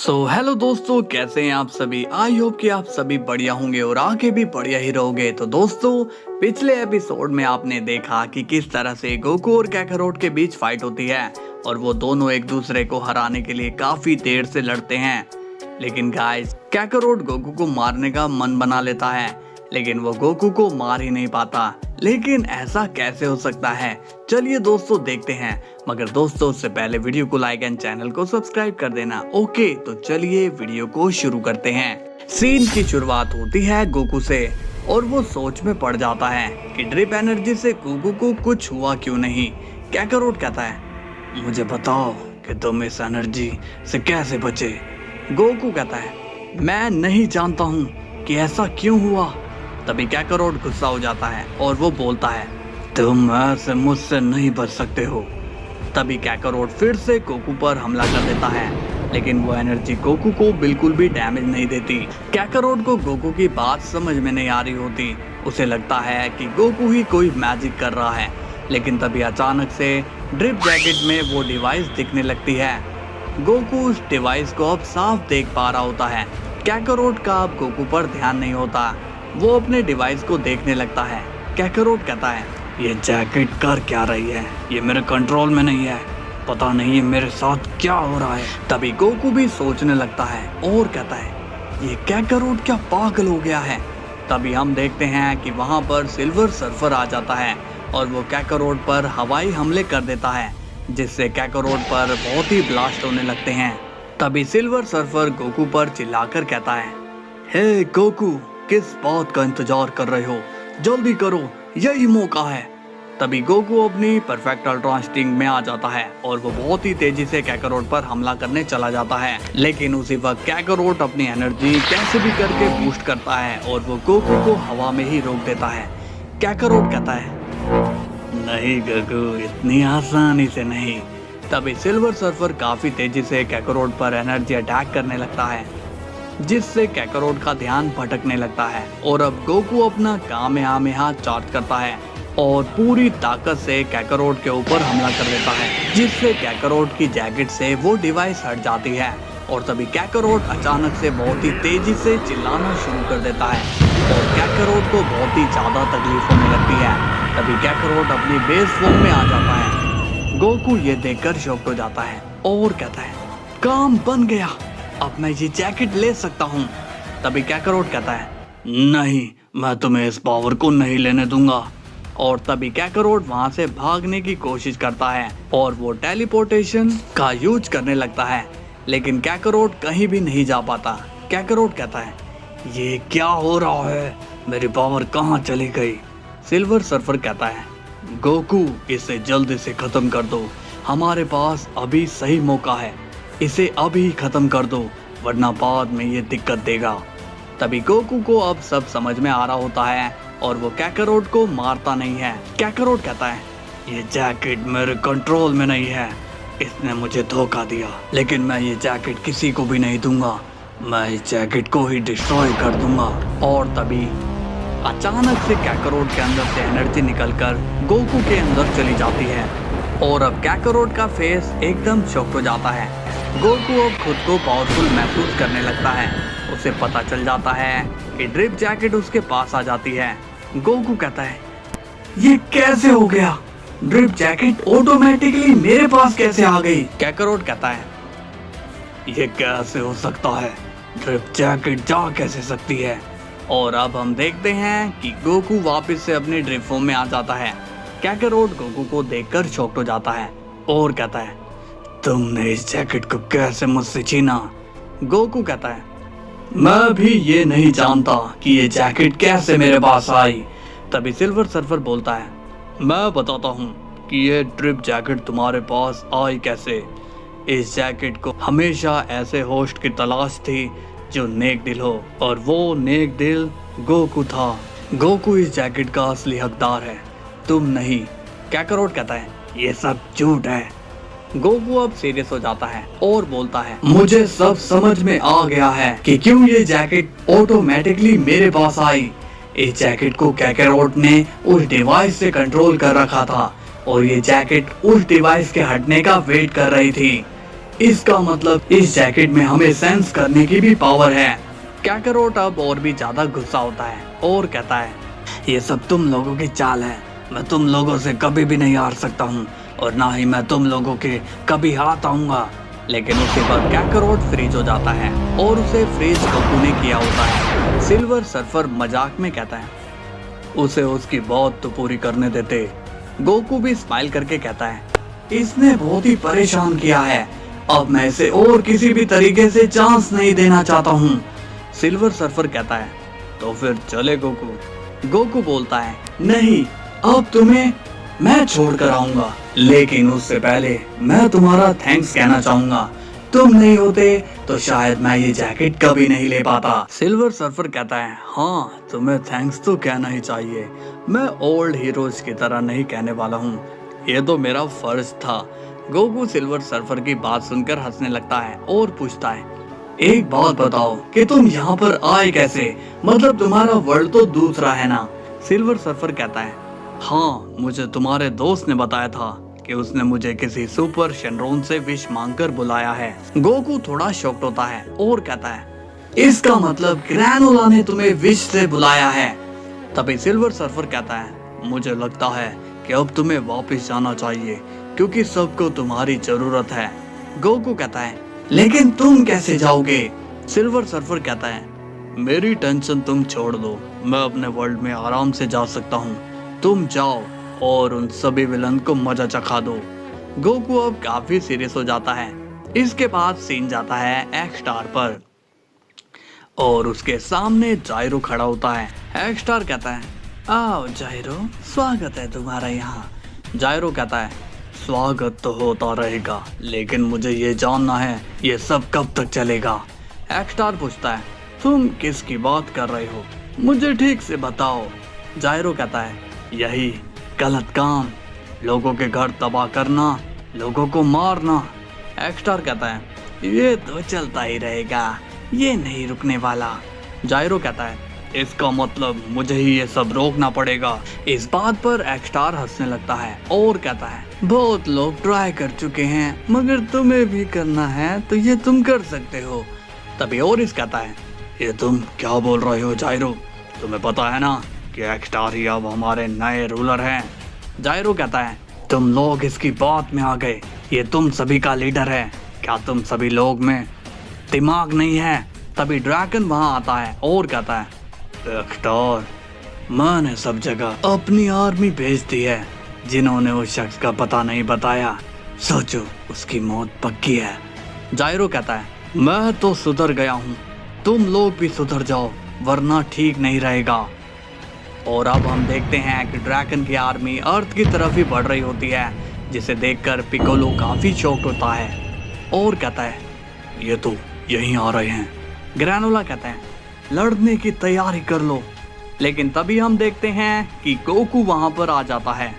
Hello दोस्तों, कैसे हैं आप सभी। आई होप कि आप सभी बढ़िया होंगे और आगे भी बढ़िया ही रहोगे। तो दोस्तों, पिछले एपिसोड में आपने देखा कि किस तरह से गोकू और काकारोट के बीच फाइट होती है और वो दोनों एक दूसरे को हराने के लिए काफी देर से लड़ते हैं। लेकिन गाइस, काकारोट गोकू को मारने का मन बना लेता है, लेकिन वो गोकू को मार ही नहीं पाता। लेकिन ऐसा कैसे हो सकता है, चलिए दोस्तों देखते हैं। मगर दोस्तों, उससे पहले वीडियो को लाइक एंड चैनल को सब्सक्राइब कर देना। ओके, तो चलिए वीडियो को शुरू करते हैं। सीन की शुरुआत होती है गोकू से और वो सोच में पड़ जाता है कि ड्रिप एनर्जी से गोकू को कुछ हुआ क्यों नहीं। काकारोट कहता है, मुझे बताओ कि तुम इस एनर्जी से कैसे बचे। गोकू कहता है, मैं नहीं जानता हूँ कि ऐसा क्यों हुआ। तभी काकारोट गुस्सा हो जाता है और वो बोलता है, तुम ऐसे मुझसे नहीं बच सकते हो। तभी काकारोट फिर से गोकू पर हमला कर देता है, लेकिन वो एनर्जी गोकू को बिल्कुल भी डैमेज नहीं देती। काकारोट को गोकू की बात समझ में नहीं आ रही होती। उसे लगता है कि गोकू ही कोई मैजिक कर रहा है। लेकिन तभी अचानक से ड्रिप जैकेट में वो डिवाइस दिखने लगती है। गोकू उस डिवाइस को अब साफ देख पा रहा होता है। काकारोट का अब गोकू पर ध्यान नहीं होता। वो अपने डिवाइस को देखने लगता है। काकारोट कहता है, ये जैकेट कर क्या रही है, ये मेरे कंट्रोल में नहीं है, पता नहीं मेरे साथ क्या हो रहा है। तभी गोकू भी सोचने लगता है और कहता है, ये काकारोट क्या पागल हो गया है। तभी हम देखते हैं कि वहाँ पर सिल्वर सर्फर आ जाता है और वो काकारोट पर हवाई हमले कर देता है, जिससे काकारोट पर बहुत ही ब्लास्ट होने लगते हैं। तभी सिल्वर सर्फर गोकू पर चिल्लाकर कहता है, हे गोकू, किस बात का इंतजार कर रहे हो, जल्दी करो, यही मौका है। तभी गोकू अपनी परफेक्ट अल्ट्रा इंस्टिंक्ट में आ जाता है और वो बहुत ही तेजी से काकारोट पर हमला करने चला जाता है। लेकिन उसी वक्त काकारोट अपनी एनर्जी कैसे भी करके बूस्ट करता है और वो गोकू को हवा में ही रोक देता है। काकारोट कहता है, नहीं गोकू, इतनी आसानी से नहीं। तभी सिल्वर सर्फर काफी तेजी से काकारोट पर एनर्जी अटैक करने लगता है, जिससे काकारोट का ध्यान भटकने लगता है। और अब गोकू अपना कामेहामेहा चार्ज करता है और पूरी ताकत से काकारोट के ऊपर हमला कर देता है, जिससे काकारोट की जैकेट से वो डिवाइस हट जाती है। और तभी काकारोट अचानक से बहुत ही तेजी से चिल्लाना शुरू कर देता है और काकारोट को बहुत ही ज्यादा तकलीफ होने लगती है। तभी काकारोट अपनी बेस फॉर्म में आ जाता है। गोकू ये देखकर शॉक्ड हो जाता है और कहता है, काम बन गया, अब मैं ये जैकेट ले सकता हूँ। तभी काकारोट कहता है, नहीं, मैं तुम्हें इस पावर को नहीं लेने दूंगा। और तभी काकारोट वहाँ से भागने की कोशिश करता है और वो टेलीपोर्टेशन का यूज करने लगता है, लेकिन काकारोट कहीं भी नहीं जा पाता। काकारोट कहता है, ये क्या हो रहा है, मेरी पावर कहाँ चली गई। सिल्वर सर्फर कहता है, गोकू, इसे जल्दी से खत्म कर दो, हमारे पास अभी सही मौका है, इसे अभी खत्म कर दो, वरना बाद में ये दिक्कत देगा। तभी गोकू को अब सब समझ में आ रहा होता है और वो काकारोट को मारता नहीं है। काकारोट कहता है, ये जैकेट मेरे कंट्रोल में नहीं है, इसने मुझे धोखा दिया, लेकिन मैं ये जैकेट किसी को भी नहीं दूंगा, मैं इस जैकेट को ही डिस्ट्रॉय कर दूंगा। और तभी अचानक से काकारोट के अंदर से एनर्जी निकलकर गोकू के अंदर चली जाती है और अब काकारोट का फेस एकदम शॉक्ड हो जाता है। गोकू अब खुद को पावरफुल महसूस करने लगता है। उसे पता चल जाता है कि ड्रिप जैकेट उसके पास आ जाती है। गोकू कहता है, ये कैसे हो गया, ड्रिप जैकेट ऑटोमेटिकली मेरे पास कैसे आ गई। काकारोट कहता है, ये कैसे हो सकता है, ड्रिप जैकेट जा कैसे सकती है। और अब हम देखते हैं कि गोकू वापस से अपने ड्रिप फॉर्म में आ जाता है। काकारोट गोकू को देखकर शॉक्ड हो जाता है और कहता है, तुमने इस जैकेट को कैसे मुझसे छीना। गोकू कहता है, मैं भी ये नहीं जानता कि ये जैकेट कैसे मेरे पास आई। तभी सिल्वर सर्फर बोलता है, मैं बताता हूँ कि ये ड्रिप जैकेट तुम्हारे पास आई कैसे। इस जैकेट को हमेशा ऐसे होस्ट की तलाश थी जो नेक दिल हो, और वो नेक दिल गोकू था। गोकू इस जैकेट का असली हकदार है, तुम नहीं। काकारोट कहता है, ये सब झूठ है। गोकू अब सीरियस हो जाता है और बोलता है, मुझे सब समझ में आ गया है कि क्यों ये जैकेट ऑटोमेटिकली मेरे पास आई। इस जैकेट को काकारोट ने उस डिवाइस से कंट्रोल कर रखा था और ये जैकेट उस डिवाइस के हटने का वेट कर रही थी। इसका मतलब इस जैकेट में हमें सेंस करने की भी पावर है। कैकरोट अब और भी ज्यादा गुस्सा होता है और कहता है, ये सब तुम लोगों की चाल है। मैं तुम लोगों से कभी भी नहीं हार सकता हूँ और ना ही मैं तुम लोगों के कभी हाथ आऊंगा। लेकिन उसके बाद कैकरोट फ्रीज हो जाता है और उसे फ्रीज गोकू ने किया होता है। सिल्वर सर्फर मजाक में कहता है, उसे उसकी बहुत तो पूरी करने देते। गोकू भी स्माइल करके कहता है, इसने बहुत ही परेशान किया है, अब मैं इसे और किसी भी तरीके से चांस नहीं देना चाहता हूँ। सिल्वर सर्फर कहता है, तो फिर चले गोकू। गोकू बोलता है, नहीं, अब तुम्हें मैं छोड़ कर आऊंगा, लेकिन उससे पहले मैं तुम्हारा थैंक्स कहना चाहूंगा। तुम नहीं होते तो शायद मैं ये जैकेट कभी नहीं ले पाता। सिल्वर सर्फर कहता है, हाँ तुम्हें थैंक्स तो कहना ही चाहिए, मैं ओल्ड हीरोज की तरह नहीं कहने वाला हूँ, ये तो मेरा फर्ज था। गोकू सिल्वर सर्फर की बात सुनकर हंसने लगता है और पूछता है, एक बात बताओ कि तुम यहाँ पर आए कैसे, मतलब तुम्हारा वर्ल्ड तो दूसरा है ना। सिल्वर सर्फर कहता है, हाँ मुझे तुम्हारे दोस्त ने बताया था कि उसने मुझे किसी सुपर शेनरॉन से विश मांगकर बुलाया है। गोकू थोड़ा शॉक्ड होता है और कहता है, इसका मतलब ग्रैनोला ने तुम्हें विश से बुलाया है। तभी सिल्वर सर्फर कहता है, मुझे लगता है कि अब तुम्हें वापस जाना चाहिए क्योंकि सबको तुम्हारी जरूरत है। गोकू कहता है, लेकिन तुम कैसे जाओगे। सिल्वर सर्फर कहता है, मेरी टेंशन तुम छोड़ दो, मैं अपने वर्ल्ड में आराम से जा सकता हूँ, तुम जाओ और उन सभी विलन को मजा चखा दो। गोकू अब काफी सीरियस हो जाता है। इसके बाद सीन जाता है एक्स स्टार पर और उसके सामने जायरो खड़ा होता है। एक्स स्टार कहता है, आओ जायरो, स्वागत है तुम्हारा यहाँ। जायरो कहता है, स्वागत तो होता रहेगा, लेकिन मुझे ये जानना है ये सब कब तक चलेगा। एक्स स्टार पूछता है, तुम किसकी बात कर रहे हो, मुझे ठीक से बताओ। जायरो कहता है, यही गलत काम, लोगों के घर तबाह करना, लोगों को मारना। एक्स स्टार कहता है, ये तो चलता ही रहेगा, ये नहीं रुकने वाला। जायरो कहता है, इसका मतलब मुझे ही ये सब रोकना पड़ेगा। इस बात पर एक्स स्टार हंसने लगता है और कहता है, बहुत लोग ट्राई कर चुके हैं, मगर तुम्हें भी करना है तो ये तुम कर सकते हो। तभी ओरिस कहता है, ये तुम क्या बोल रहे हो जायरो, तुम्हें पता है ना कि एक्स स्टार ही अब हमारे नए रूलर हैं। जायरो कहता है, तुम लोग इसकी बात में आ गए, ये तुम सभी का लीडर है, क्या तुम सभी लोग में दिमाग नहीं है। तभी ड्रैगन वहां आता है और कहता है, एक्स स्टार, मैंने सब जगह अपनी आर्मी भेज दी है, जिन्होंने उस शख्स का पता नहीं बताया, सोचो उसकी मौत पक्की है। जायरो कहता है, मैं तो सुधर गया हूँ, तुम लोग भी सुधर जाओ वरना ठीक नहीं रहेगा। और अब हम देखते हैं कि ड्रैगन की आर्मी अर्थ की तरफ ही बढ़ रही होती है, जिसे देखकर पिकोलो काफी शॉक्ड होता है और कहता है, ये तो यहीं आ रहे हैं। ग्रैनोला कहता है, लड़ने की तैयारी कर लो। लेकिन तभी हम देखते हैं कि गोकू वहां पर आ जाता है